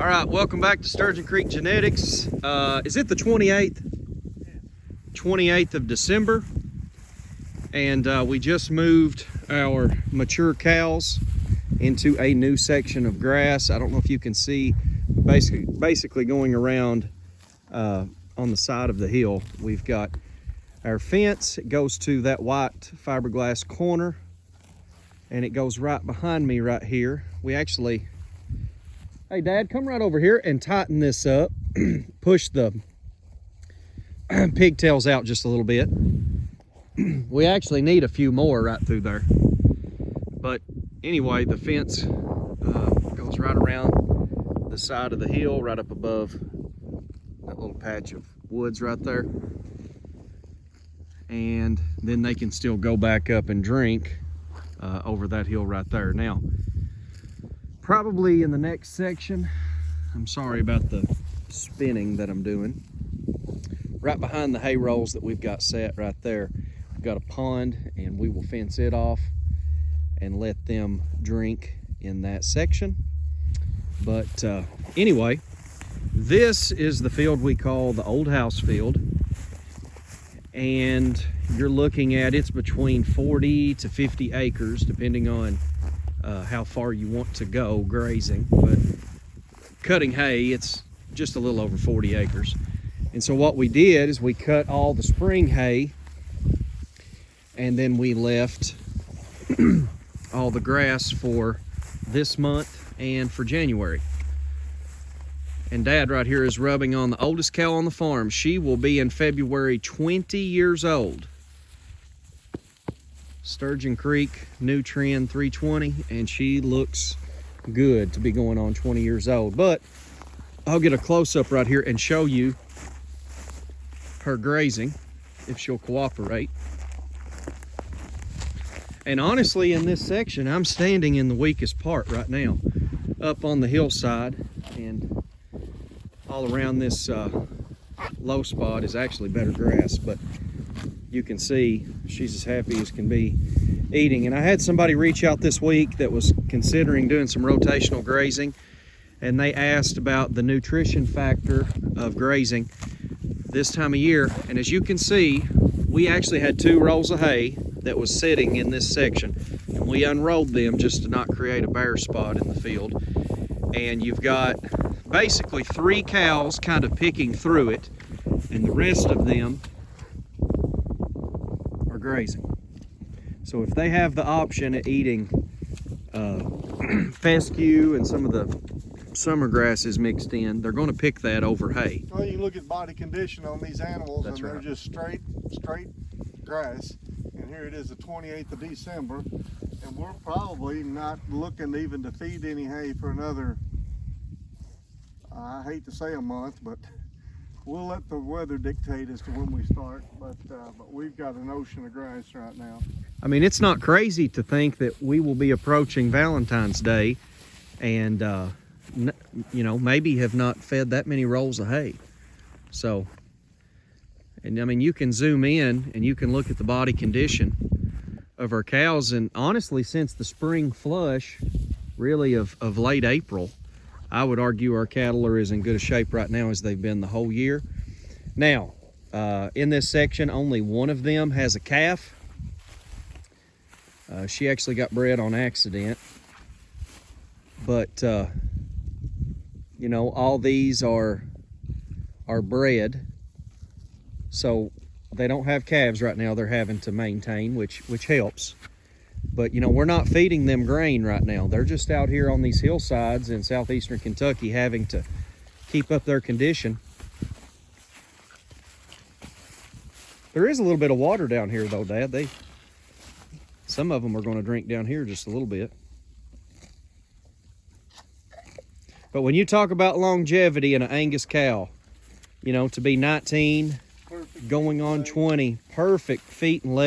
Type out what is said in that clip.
All right, welcome back to Sturgeon Creek Genetics. Is it the 28th? 28th of December. And we just moved our mature cows into a new section of grass. I don't know if you can see, basically going around on the side of the hill. We've got our fence. It goes to that white fiberglass corner, and it goes right behind me right here. We actually, hey Dad, come right over here and tighten this up. Push the pigtails out just a little bit. We actually need a few more right through there. But anyway, the fence goes right around the side of the hill, right up above that little patch of woods right there. And then they can still go back up and drink over that hill right there. Now, probably in the next section, I'm sorry about the spinning that I'm doing. Right behind the hay rolls that we've got set right there, we've got a pond, and we will fence it off and let them drink in that section. But anyway, this is the field we call the old house field. And you're looking at, it's between 40 to 50 acres, depending on how far you want to go grazing. But cutting hay, it's just a little over 40 acres. And so what we did is we cut all the spring hay, and then we left all the grass for this month and for January. And Dad right here is rubbing on the oldest cow on the farm. She will be in February 20 years old. Sturgeon Creek new trend 320, and she looks good to be going on 20 years old. But I'll get a close-up right here and show you her grazing, if she'll cooperate. And honestly, in this section, I'm standing in the weakest part right now, up on the hillside, and all around this low spot is actually better grass. But you can see she's as happy as can be eating. And I had somebody reach out this week that was considering doing some rotational grazing, and they asked about the nutrition factor of grazing this time of year. And as you can see, we actually had 2 rolls of hay that was sitting in this section, and we unrolled them just to not create a bare spot in the field. And you've got basically 3 cows kind of picking through it, and the rest of them are grazing. So if they have the option of eating fescue and some of the summer grasses mixed in, they're going to pick that over hay. Well, you look at body condition on these animals, That's and they're right. just straight grass. And here it is, the 28th of December, and we're probably not looking even to feed any hay for another, I hate to say a month, but we'll let the weather dictate as to when we start. But we've got an ocean of grass right now. I mean, it's not crazy to think that we will be approaching Valentine's Day and you know, maybe have not fed that many rolls of hay. So, and I mean, you can zoom in and you can look at the body condition of our cows. And honestly, since the spring flush, really of late April, I would argue our cattle are as in good a shape right now as they've been the whole year. Now, in this section, only one of them has a calf. She actually got bred on accident. But, you know, all these are bred. So they don't have calves right now they're having to maintain, which helps. But, you know, we're not feeding them grain right now. They're just out here on these hillsides in southeastern Kentucky having to keep up their condition. There is a little bit of water down here though, Dad. Some of them are going to drink down here just a little bit. But when you talk about longevity in an Angus cow, you know, to be 19, going on 20, perfect feet and legs.